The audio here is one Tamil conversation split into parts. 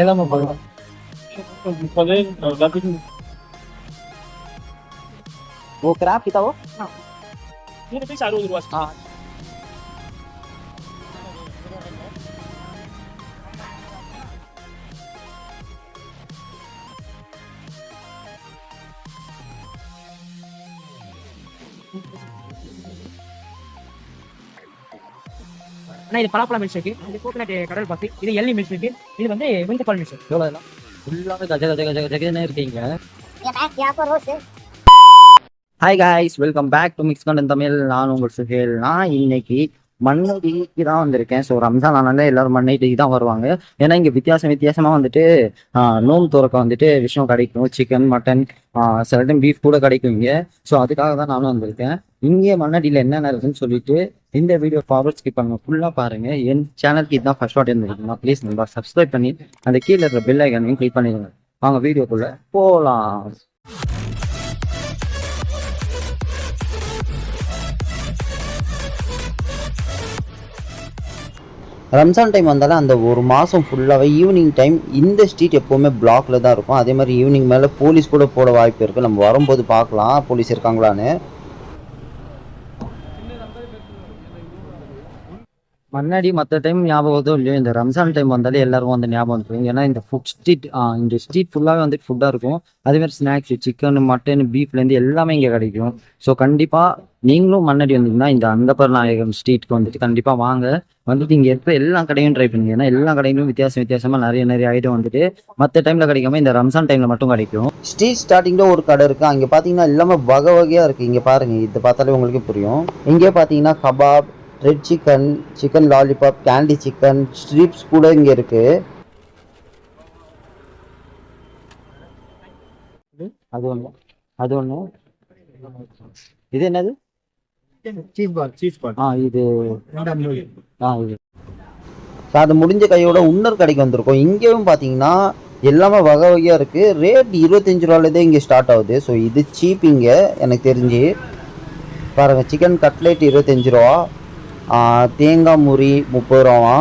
எல்லாமே போதும். वो क्रैप कितना वो? ये पीस 60 रुपये. हाँ. ஆனா இது பலாப்பழம் மில்க் ஷேக், இது கோகனட் கடல் பாசி, இது எள்ளி மில்க் ஷேக், இது வந்து விந்து பால் மில்க் ஷேக். எவ்வளோ இதெல்லாம்? ஃபுல்லாகவே கஜகன்னு இருக்கீங்க. Hi guys, welcome back to mix Kandan Tamil. நான் உங்கள் சுஹேல். நான் இன்னைக்கு மண்ணடிக்கு தான் வந்திருக்கேன். ஸோ ரம்ஜான் ஆனாலே எல்லாரும் மண்ணடிக்கு தான் வருவாங்க. ஏன்னா இங்கே வித்தியாசமாக வந்துட்டு நோம்பு துறக்க வந்துட்டு விஷயம் கிடைக்கும். சிக்கன், மட்டன், சில டைம் பீஃப் கூட கிடைக்கும் இங்கே. ஸோ அதுக்காக தான் நானும் வந்திருக்கேன். இங்கே மண்ணடியில் என்னென்ன இருக்குன்னு சொல்லிட்டு இந்த வீடியோ ஃபார்வர்ட் ஸ்கிப் பண்ணுங்க, ஃபுல்லாக பாருங்க. என் சேனலுக்கு இதுதான் ஃபர்ஸ்ட் வாட்டி இருந்திருக்குன்னா ப்ளீஸ் நண்பா சப்ஸ்கிரைப் பண்ணி அந்த கீழே இருக்கிற பெல் ஐக்கானையும் கிளிக் பண்ணிடுங்க. வாங்க வீடியோக்குள்ள போகலாம். ரம்ஜான் டைம் வந்தாலும் அந்த ஒரு மாதம் ஃபுல்லாகவே ஈவினிங் டைம் இந்த ஸ்ட்ரீட் எப்போவுமே பிளாக்ல தான் இருக்கும். அதே மாதிரி ஈவினிங் மேலே போலீஸ் கூட போட வாய்ப்பு இருக்குது. நம்ம வரும்போது பார்க்கலாம் போலீஸ் இருக்காங்களான்னு. முன்னாடி மற்ற டைம் ஞாபகம் வருதோ இல்லையோ, இந்த ரம்ஜான் டைம் வந்தாலே எல்லாருக்கும் வந்து ஞாபகம் இருக்கும். ஏன்னா இந்த ஃபுட் ஸ்ட்ரீட், இந்த ஸ்ட்ரீட் ஃபுல்லாகவே வந்துட்டு ஃபுட்டாக இருக்கும். அதேமாதிரி ஸ்நாக்ஸ், சிக்கன், மட்டன், பீஃப்லேருந்து எல்லாமே இங்கே கிடைக்கும். ஸோ கண்டிப்பாக நீங்களும் மண்ணடி வந்தீங்கன்னா இந்த அங்கப்பர் நாயகம் ஸ்ட்ரீட்க்கு வந்துட்டு கண்டிப்பாக வாங்க. வந்துட்டு இங்கே இருக்கிற எல்லா கடையும் ட்ரை பண்ணுங்க. ஏன்னா எல்லா கடையிலும் வித்தியாசமாக நிறைய ஐட்டம் வந்துட்டு மற்ற டைமில் கிடைக்காம இந்த ரம்ஜான் டைமில் மட்டும் கிடைக்கும். ஸ்ட்ரீட் ஸ்டார்டிங்கில் ஒரு கடை இருக்குது. அங்கே பார்த்தீங்கன்னா எல்லாமே வகையாக இருக்குது. இங்கே பாருங்கள், இதை பார்த்தாலே உங்களுக்கு புரியும். இங்கே பார்த்தீங்கன்னா kebab, red chicken, chicken lollipop, candy chicken, strips கூட இங்கே இருக்கு. அது ஒன்று. இது என்னது? Cheese ball. இது அது முடிஞ்ச கையோட இன்னொரு கடைக்கு வந்திருக்கோம். இங்கேயும் பார்த்தீங்கன்னா எல்லாமே வகையாக இருக்குது. ரேட் 25 ரூபாலேருந்தே இங்கே ஸ்டார்ட் ஆகுது. ஸோ இது சீப் இங்கே எனக்கு தெரிஞ்சு. பாருங்கள், சிக்கன் கட்லெட் 25 ரூபா, தேங்காய் முறி 30 ரூபாவா,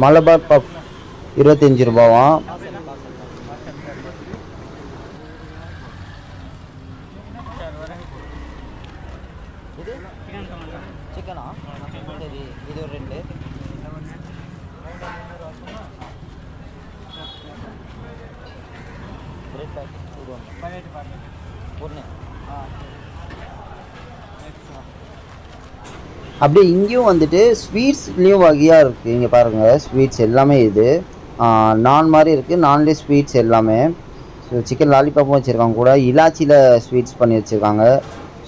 மலபார் பப் 25 ரூபாவா. அப்படியே இங்கேயும் வந்துட்டு ஸ்வீட்ஸ்லேயும் வகையாக இருக்குது. இங்கே பாருங்கள், ஸ்வீட்ஸ் எல்லாமே இது நான் மாதிரி இருக்குது. நான்லேயே ஸ்வீட்ஸ் எல்லாமே. ஸோ சிக்கன் லாலிபாப்பும் வச்சுருக்காங்க, கூட இலாச்சியில் ஸ்வீட்ஸ் பண்ணி வச்சுருக்காங்க.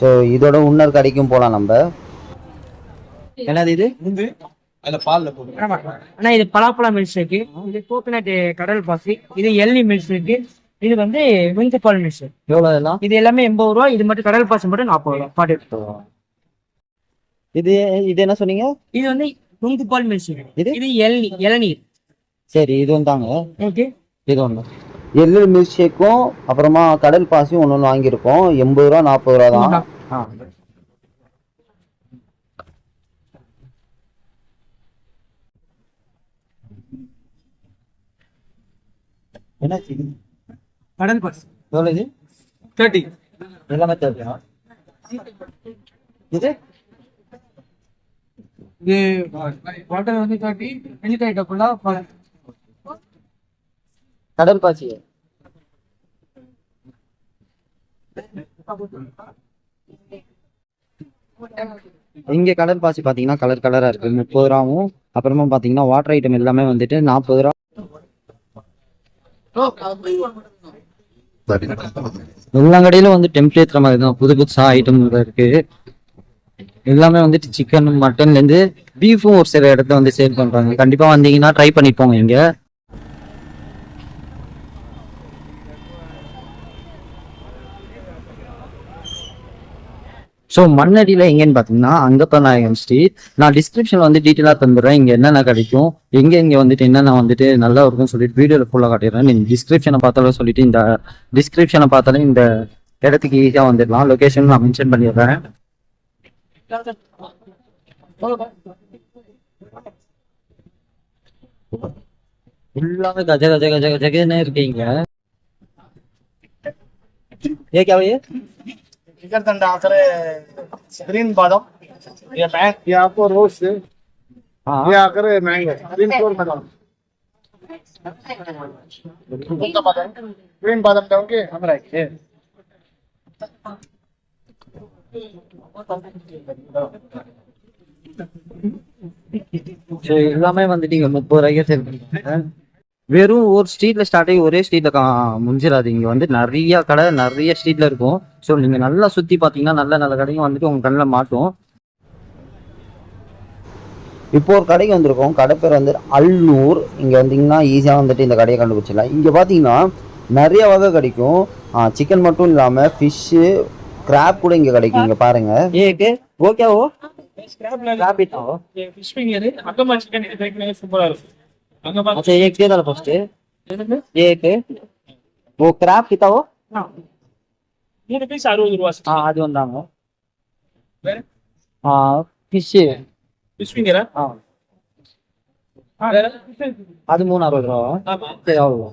ஸோ இதோட இன்னொரு கடைக்கும் போகலாம் நம்ம. என்னது இது? ஆனா இது பலாப்பழம் மில்க் ஷேக், இது கோகனட் கடல் பாசி, இது எள்ளி மில்க் ஷேக், இது வந்து விந்து பால் மில்க் ஷேக். எவ்வளோ இதெல்லாம்? இது எல்லாமே 80 ரூபா. இது மட்டும் கடல் பாசி மட்டும் 40 ரூபா. 40 ரூபா. இது என்ன சொன்னீங்க? இது வந்து நுங்கு பால் மில்க் ஷேக். இது இளநீர். சரி, இது வந்தாங்க. ஓகே, இது ஒன்று எள்ளு மில்க் ஷேக்கும் அப்புறமா கடல் பாசியும் ஒன்று வாங்கியிருக்கோம். 80 ரூபா 40 ரூபா தான். என்ன கடல் பாசி எவ்வளோ இது? 30. எல்லாமே 30. இது வாட்டர் வந்து 30. வெள்ளிக்காய் டப்புல கடல் பாசி. இங்க கடல் பாசி பாத்தீங்கன்னா கலரா இருக்கு. 30 ரூபாவும் அப்புறமா பாத்தீங்கன்னா வாட்டர் ஐட்டம் எல்லாமே வந்துட்டு 40 ரூபா. எல்லா கடையிலும் வந்து டெம்ப்ளேட் மாதிரி தான், புதுசா ஐட்டம் இருக்கு. எல்லாமே வந்துட்டு சிக்கன், மட்டன்ல இருந்து பீஃபும் ஒரு சில இடத்துல வந்து சேல் பண்றாங்க. கண்டிப்பா வந்தீங்கன்னா ட்ரை பண்ணி போங்க இங்க. ஸோ மண்ணடியில் எங்கேன்னு பார்த்தீங்கன்னா அங்கப்பர் நாயகம் ஸ்ட்ரீட். நான் டிஸ்கிரிப்ஷனில் வந்து டீட்டெயிலாக தந்துடுறேன். இங்கே என்னென்ன கிடைக்கும், எங்கே வந்துட்டு என்னென்ன வந்துட்டு நல்லா இருக்கும்னு சொல்லிட்டு வீடியோவில் ஃபுல்லாக காட்டிடுறேன். நீங்கள் டிஸ்கிரிப்ஷனை பார்த்தாலும் சொல்லிட்டு இந்த டிஸ்கிரிப்ஷனை பார்த்தாலும் இந்த இடத்துக்கு ஈஸியாக வந்துடலாம். லொக்கேஷன் நான் மென்ஷன் பண்ணிடுறேன். ஃபுல்லாவே கஜ கஜ கஜ கஜன்னு இருக்கீங்க. ये क्या हुई है? जिगर दंडा आकर ग्रीन बादाम, ये आपको रोज से हाँ ये आकर मैंगो ग्रीन फ्लोर बादाम, उनका बादाम ग्रीन बादाम डालोगे हमारा ये ஸோ எல்லாமே வந்துட்டு இங்க 30 ரூபாய்க்கே சேல் பண்ணுறாங்க. வெறும் ஒரு ஸ்ட்ரீட்ல ஸ்டார்ட் ஆகி ஒரே ஸ்ட்ரீட்ல முடிஞ்சிடாது. இங்க வந்து நிறைய கடை நிறைய ஸ்ட்ரீட்ல இருக்கும். ஸோ நீங்க நல்லா சுத்தி பாத்தீங்கன்னா நல்ல நல்ல கடையும் வந்துட்டு உங்க கண்ணில் மாட்டும். இப்போ ஒரு கடைக்கு வந்திருக்கோம். கடை பேர் வந்து அல்லூர். இங்கே வந்தீங்கன்னா ஈஸியாக வந்துட்டு இந்த கடையை கண்டுபிடிச்சிடலாம். இங்கே பார்த்தீங்கன்னா நிறைய வகை கிடைக்கும். சிக்கன் மட்டும் இல்லாமல் ஃபிஷ்ஷு கிராப் கூட இங்கே கிடைக்கும். இங்கே பாருங்க. ஏக்கு ஓகே ஓ கிராப் இட்டோ ये फिश फिंगर है अगमा चिकन ये देखने में सुपर है अगमा अच्छा एक दे दो फर्स्ट एक वो கிராப் கிட்ட ஓ ये पीस 60 ரூபாய் அது வந்தாங்க. வேற ஃபிஷ் फिश फिंगर வேற அது 360 ரூபா. ஆமா சரி அவ்வளோ.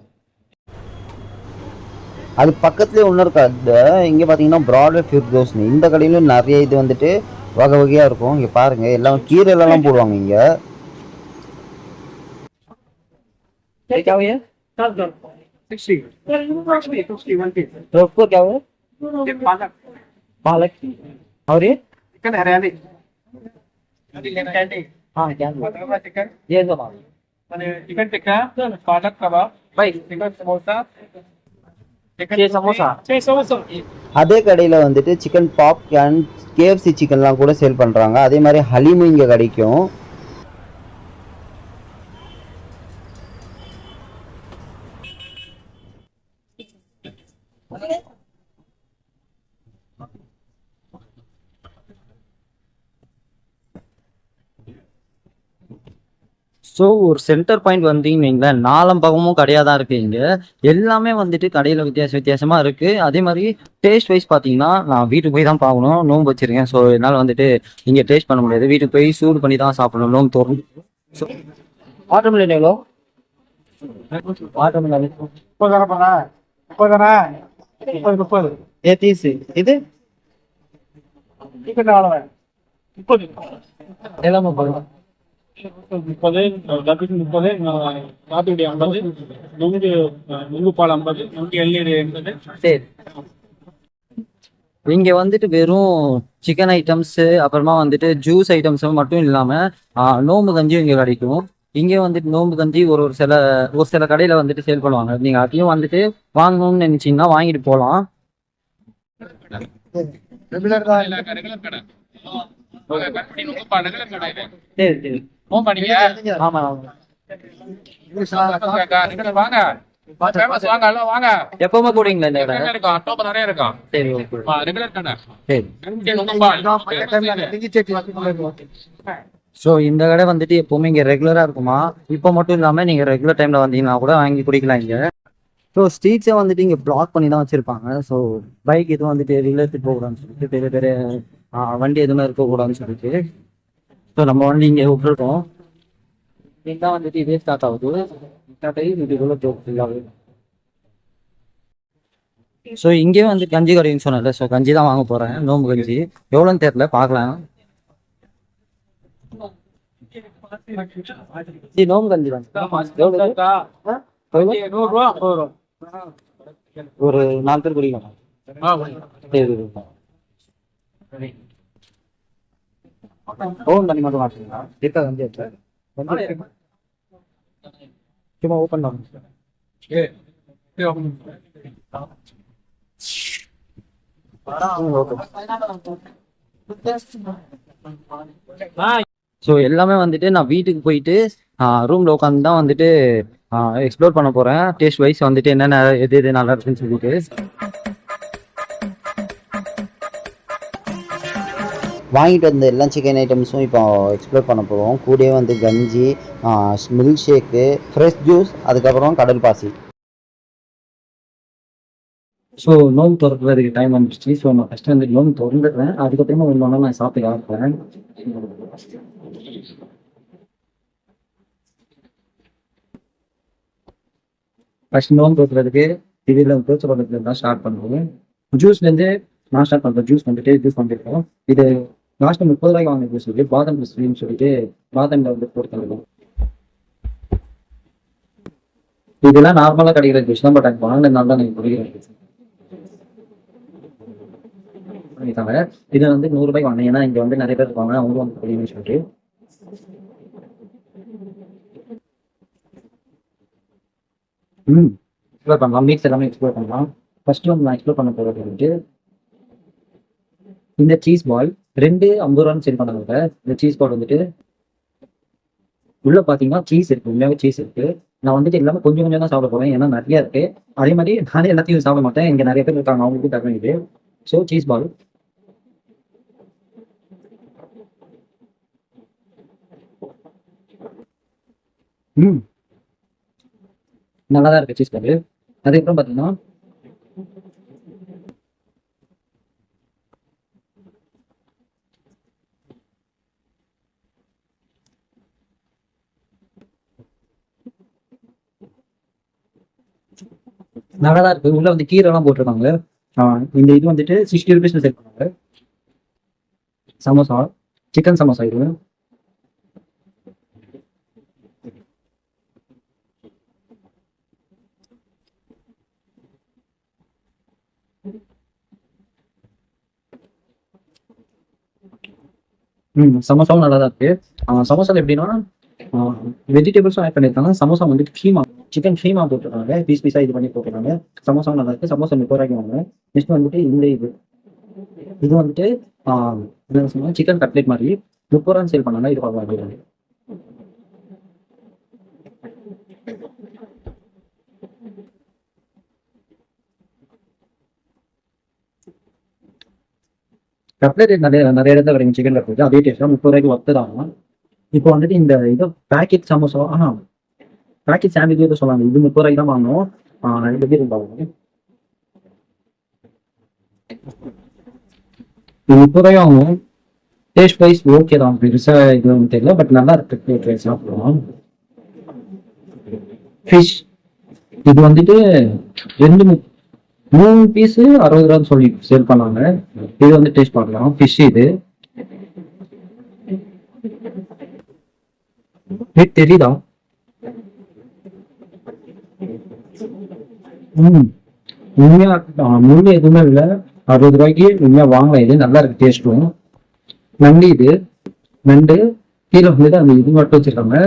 அது பக்கத்துலேயே ஒன்று இருக்காது. இங்கே பார்த்தீங்கன்னா ப்ராட்வே ஃபிர்தோஸ்னு இந்த கடையிலும் நிறைய இது வந்துட்டு வகை வகையாக இருக்கும். இங்கே பாருங்க எல்லாம் கீரையிலலாம் போடுவாங்க இங்கே. क्या हुआ? 60 61 पीस आपको क्या हुआ? ये पालक पालक और ये चिकन हरियाणी कैंडी हाँ क्या अगमा चिकन ये सब माने चिकन टिक्का पालक कबाब भाई चिकन समोसा ये समोसा. समोसा அதே கடையில் வந்துட்டு சிக்கன் பாப்கார்ன் கேஎஃப்சி சிக்கன்லாம் கூட சேல் பண்ணுறாங்க. அதே மாதிரி ஹலீமும் இங்கே கிடைக்கும். ஸோ ஒரு சென்டர் பாயிண்ட் வந்தீங்கன்னு வைங்களேன், நாலாம் பக்கமும் கடையாக தான் இருக்குது. இங்கே எல்லாமே வந்துட்டு கடையில் வித்தியாசமாக இருக்குது. அதே மாதிரி டேஸ்ட் வைஸ் பார்த்தீங்கன்னா நான் வீட்டுக்கு போய் தான் பார்க்கணும். நோன்பு வச்சுருக்கேன். ஸோ என்னால் வந்துட்டு இங்கே டேஸ்ட் பண்ண முடியாது. வீட்டுக்கு போய் சூடு பண்ணி தான் சாப்பிடணும். நோம்பு தோறும். ஸோ வாட்டர்மெலன் எவ்வளோ? வாட்டர்மெலன் 30 பண்ணா 30 30 இது चिकन वाला 30 எல்லாமே போதும். 30 டபுள் 30 காபிடி 50 நுங்கு பால் 50 நுங்கு எல்இடி 80 சரி. இங்க வந்துட்டு வெறும் சிக்கன் ஐட்டம்ஸ் அப்புறமா வந்துட்டு ஜூஸ் ஐட்டம்ஸ் மட்டும் இல்லாம நோம்பு கஞ்சியும் இங்க கிடைக்கும். இங்க வந்துட்டு நோம்பு கஞ்சி ஒரு சில கடையில வந்துட்டு சேல் பண்ணுவாங்க. நீங்க அதையும் வந்துட்டு வாங்கணும்னு நினைச்சீங்கன்னா வாங்கிட்டு போகலாம். ரெகுலர் கடை காபிடி நுங்கு பால் ரெகுலர் கடை இது சரி சரி. ஃபோன் பண்ணீங்க ஆமா ரெகுலர் வாங்க ஃபேமஸ் வாங்க எல்லாம் வாங்க எப்பவுமே கூடுங்களா இந்த கடை? இருக்கும் அக்டோபர் நிறைய இருக்கும் சரி ஓகே ரெகுலர் கடை சரி. நுங்கு பால் ஸோ இந்த கடை வந்துட்டு எப்பவுமே இங்கே ரெகுலராக இருக்குமா? இப்போ மட்டும் இல்லாமல் நீங்கள் ரெகுலர் டைமில் வந்தீங்கன்னா கூட வாங்கி குடிக்கலாம் இங்கே. ஸோ ஸ்ட்ரீட்ஸே வந்துட்டு இங்கே பிளாக் பண்ணி தான் வச்சுருப்பாங்க. ஸோ பைக் எதுவும் வந்துட்டு ரிலேட்டட் போகக்கூடாதுன்னு சொல்லிட்டு பெரிய பெரிய வண்டி எதுவுமே இருக்கக்கூடாதுன்னு சொல்லிட்டு ஸோ நம்ம வண்டி இங்கே விட்டுருக்கோம். இதுதான் வந்துட்டு இதே ஸ்டார்ட் ஆகுது. ஸ்டார்ட் ஆகி இதுக்குள்ளே ஃபுல்லாகுது. ஸோ இங்கேயும் வந்து கஞ்சி கடைன்னு சொன்னல. ஸோ கஞ்சி தான் வாங்க போகிறேன். நோம்பு கஞ்சி எவ்வளோன்னு தெரியல, பார்க்கலாம். நோம்பு கஞ்சி தான் ஒரு 4 பேர் குடிக்கலாம். ஓன் பண்ணி மட்டும் மாட்டீங்களா? இருக்கா கஞ்சி எடுத்து சும்மா ஓப்பன் பண்ண ஸோ எல்லாமே வந்துட்டு நான் வீட்டுக்கு போயிட்டு ரூம்ல உட்காந்து தான் வந்துட்டு எக்ஸ்ப்ளோர் பண்ண போறேன். டேஸ்ட் வைஸ் வந்துட்டு என்னென்ன எது எது நல்லா இருக்குன்னு சொல்லிட்டு வாங்கிட்டு வந்த எல்லா சிக்கன் ஐட்டம்ஸும் இப்போ எக்ஸ்ப்ளோர் பண்ண போகிறோம். கூடவே வந்து கஞ்சி, மில்க் ஷேக்கு, ஃப்ரெஷ் ஜூஸ், அதுக்கப்புறம் கடல் பாசி. ஸோ நோம்பு திறக்கிறதுக்கு டைம் வந்துடுச்சு. ஸோ நான் ஃபஸ்ட்டு வந்து நோம்பு திறந்துடுறேன். அதுக்கப்புறமா ஒன்று நான் சாப்பிட்டு ஆரம்பிப்பேன். ஃபர்ஸ்ட் நோம்பு வைக்கிறதுக்கு இதில் தோசை பக்கத்துல தான் ஸ்டார்ட் பண்ணுவோம். ஜூஸ்லேருந்து நான் ஸ்டார்ட் பண்ணுறேன். ஜூஸ் வந்துட்டு ஜூஸ் பண்ணிருக்கோம். இது லாஸ்ட் 30 ரூபாய்க்கு வாங்க ஜூஸ் சொல்லி பாதாம் ஜூஸ்ன்னு சொல்லிட்டு பாதாமில் வந்து போட்டு. இதெல்லாம் நார்மலாக கிடைக்கிற ஜூஸ் தான், பட் எனக்கு வாங்கினதுனால தான் எனக்கு குடிக்கிறேன். இது வந்து 100 ரூபாய்க்கு வாங்கினேன், ஏன்னா இங்க வந்து நிறைய பேர் இருப்பாங்க, அவங்க வந்து குடிக்கணும்னு சொல்லிட்டு. எக்ஸ்ப்ளோர் பண்ணலாம், மீட்ஸ் எல்லாமே எக்ஸ்ப்ளோர் பண்ணலாம். ஃபர்ஸ்ட் வந்து நான் எக்ஸ்ப்ளோர் பண்ண போகிறது வந்துட்டு இந்த சீஸ் பால் 2 50 சேல் பண்ணாங்க. இந்த சீஸ் பால் வந்துட்டு உள்ள பாத்தீங்கன்னா சீஸ் இருக்கு, உண்மையாவே சீஸ் இருக்கு. நான் வந்துட்டு எல்லாமே கொஞ்சம் கொஞ்சம் தான் சாப்பிட போறேன், ஏன்னா நிறைய இருக்கு. அதே மாதிரி நானே எல்லாத்தையும் சாப்பிட மாட்டேன், இங்க நிறைய பேர் இருக்காங்க, அவங்களுக்கும் தர வேண்டியது. ஸோ சீஸ் பால் நல்லா தான் இருக்கு சீஸ் பால். அதுக்கப்புறம் பாத்தீங்கன்னா நல்லா தான் இருக்கு. உள்ள வந்து கீரை எல்லாம் போட்டிருக்காங்க. இந்த இது வந்துட்டு 60 ருபீஸ்ல சேல் பண்ணாங்க. சமோசா, சிக்கன் சமோசா இது. சமோசாவும் நல்லா தான் இருக்கு. சமோசால எப்படின்னா வெஜிடபிள்ஸும் ஆட் பண்ணியிருக்காங்க. சமோசா வந்துட்டு கீமா, சிக்கன் கீமா போட்டிருக்காங்க, பீஸ் பீஸா இது பண்ணி போட்டிருக்காங்க. சமோசாவும் நல்லா இருக்கு. சமோசா 30 ரூபாய்க்கு வாங்க. நெக்ஸ்ட் வந்துட்டு இந்த இது வந்துட்டு என்ன சொன்னா சிக்கன் கட்லெட் மாதிரி 30 ரூபான்னு சேல் பண்ணாங்க. இது பார்க்கலாம். கட்லெட் நிறைய நிறைய இடத்துல கிடைக்கும். சிக்கன் கட்லெட் அதே டேஸ்ட் தான், 30 ரூபாய்க்கு ஒர்த்து தான். இப்போ வந்துட்டு இந்த இது பேக்கெட் சமோசா, பேக்கெட் சாண்ட்விச் சொல்லாங்க, இது 30 ரூபாய்க்கு தான் வாங்கணும். எப்படி இருந்தாங்க இது 30 ரூபாய் வாங்கணும். டேஸ்ட் வைஸ் ஓகே தான், பெருசா இது ஒன்றும் தெரியல, பட் நல்லா இருக்கு. சாப்பிடலாம். ஃபிஷ் இது வந்துட்டு 3 பீஸ் 60 ரூபான்னு சொல்லி சேல் பண்ணாங்க. இது வந்து டேஸ்ட் பார்க்கலாம். ஃபிஷ் இது தெரியுதா? உண்மையா முள்ளு எதுவுமே இல்லை. 60 ரூபாய்க்கு உண்மையா வாங்கலாம். இது நல்லா இருக்கு டேஸ்ட்டும். நண்டு இது நண்டு கீழே வந்துட்டு அந்த இது மட்டும் வச்சிருக்காங்க.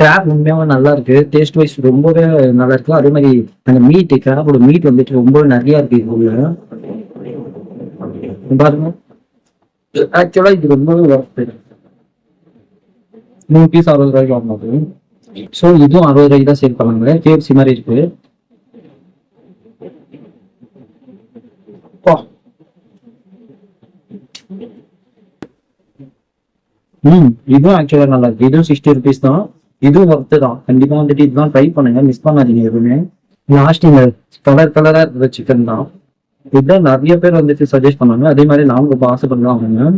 கிராப் உண்மையாவே நல்லா இருக்கு. டேஸ்ட் வைஸ் ரொம்பவே நல்லா இருக்கு. அதே மாதிரி அந்த மீட், கிராபோட மீட் வந்துட்டு ரொம்ப நிறைய இருக்கு இது உள்ள. பாருங்க, ஆக்சுவலா இது ரொம்பவே ஒர்த்து. 3 பீஸ் 60 ரூபாய்க்கு வாங்கினது. ஸோ இதுவும் 60 ரூபாய்க்கு தான் சேல் பண்ணாங்க. கேஎஃப்சி மாதிரி இருக்கு. இதுவும் ஆக்சுவலா நல்லா இருக்கு. இதுவும் 60 ருபீஸ் தான். இதுவும் ஒர்த்து தான். கண்டிப்பா வந்துட்டு இதுதான் ட்ரை பண்ணுங்க, மிஸ் பண்ணாதீங்க எதுவுமே. லாஸ்ட் இந்த கலரா இருக்கிற சிக்கன் தான். இதுதான் நிறைய பேர் வந்துட்டு சஜஸ்ட் பண்ணாங்க. அதே மாதிரி நாங்க ரொம்ப ஆசைப்படலாம் அவங்க.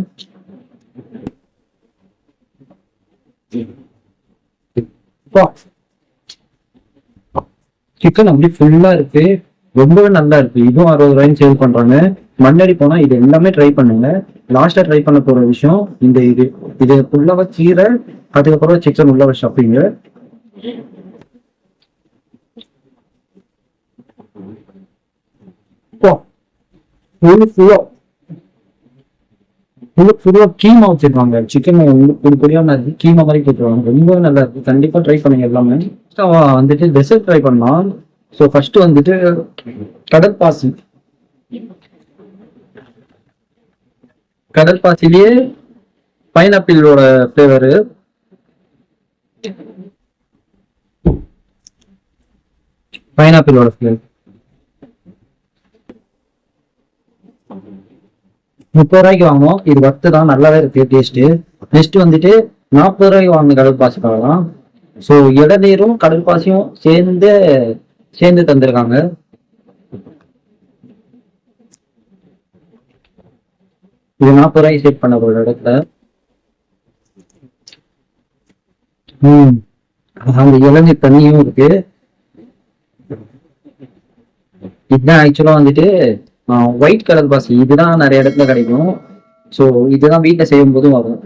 சிக்கன் அப்படி ஃபுல்லா இருக்கு, ரொம்பவே நல்லா இருக்கு. இதுவும் 60 ரூபாய்க்கு சேல் பண்றாங்க. மண்ணடி போனா இது எல்லாமே ட்ரை பண்ணுங்க. லாஸ்டா ட்ரை பண்ண போற விஷயம் இந்த இது ஃபுல்லாவா கீரை, அதுக்கப்புறம் சிக்கன் உள்ள ஷாப்பிங். ஃபுல்லா கீமா வச்சிருக்காங்க. சிக்கன் பொடியான கீமா மாதிரி போட்டுருவாங்க. ரொம்ப நல்லா இருக்கு. கண்டிப்பா ட்ரை பண்ணுங்க எல்லாமே. வந்துட்டு டெசர்ட் ட்ரை பண்ணலாம். ஸோ ஃபர்ஸ்ட் வந்துட்டு கடற்பாசி. கடற்பாசிலேயே பைனாப்பிளோட ஃபிளேவரு. பைனாப்பிளோட ஃபிளேவர் 30 ரூபாய்க்கு வாங்குவோம். இது ஒர்த்து தான், நல்லாவே இருக்கு டேஸ்ட். நெக்ஸ்ட் வந்துட்டு 40 ரூபாய்க்கு வாங்க கடற்பாசி பார்க்கலாம். ஸோ இளநீரும் கடற்பாசியும் சேர்ந்து தந்திருக்காங்க. இது 40 ரூபாய்க்கு செட் பண்ண ஒரு இடத்துல. அந்த இளநீர் தண்ணியும் இருக்கு. இதுதான் ஆக்சுவலா வந்துட்டு ஒயிட் கலர் பாசி. இதுதான் நிறைய இடத்துல கிடைக்கும். ஸோ இதுதான் வீட்டில் செய்யும் போதும் வரும்.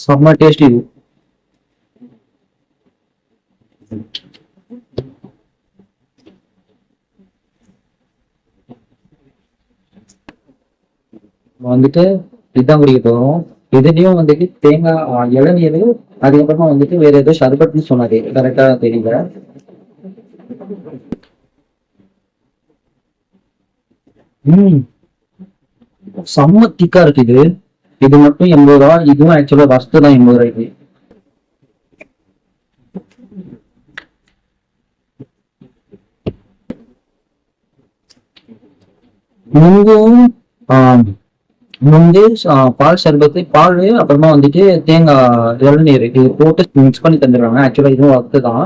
செம்ம டேஸ்ட் இது. வந்துட்டு இதுதான் குடிக்க போறோம். இதுலயும் வந்துட்டு தேங்காய் இளநீர், அதுக்கப்புறமா வந்துட்டு வேற ஏதோ ஷர்பட்னு சொன்னாரு, கரெக்டா தெரியல. ம் செம்ம திக்கா இருக்கு இது. இது மட்டும் 80 ரூபா. இதுவும் ஆக்சுவலா ஃபர்ஸ்ட் தான் 80 ரூபாய்க்கு. நுங்கும் நுங்கு, பால் சர்பத்து, பால், அப்புறமா வந்துட்டு தேங்காய் இளநீர் இது போட்டு மிக்ஸ் பண்ணி தந்துடுறாங்க. ஆக்சுவலா இதுவும் ஒர்த்து தான்.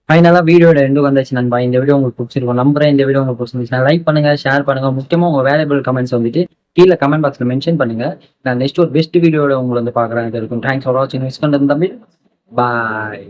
ஃபைனலா வீடியோட எண்டு வந்தாச்சு நண்பா. இந்த வீடியோ உங்களுக்கு பிடிச்சிருக்கும் நம்புறேன். இந்த வீடியோ உங்களுக்கு பிடிச்சிருந்துச்சுன்னா லைக் பண்ணுங்க, ஷேர் பண்ணுங்க. முக்கியமா உங்க வேல்யூபிள் கமெண்ட்ஸ் வந்துட்டு கீழே கமெண்ட் பாக்ஸ்ல மென்ஷன் பண்ணுங்க. நான் நெக்ஸ்ட் ஒரு பெஸ்ட் வீடியோட உங்களை வந்து பாக்குறேன். இது இருக்கும். தேங்க்ஸ் ஃபார் வாட்சிங். மிஸ் கண்டது தம்பி. பாய்.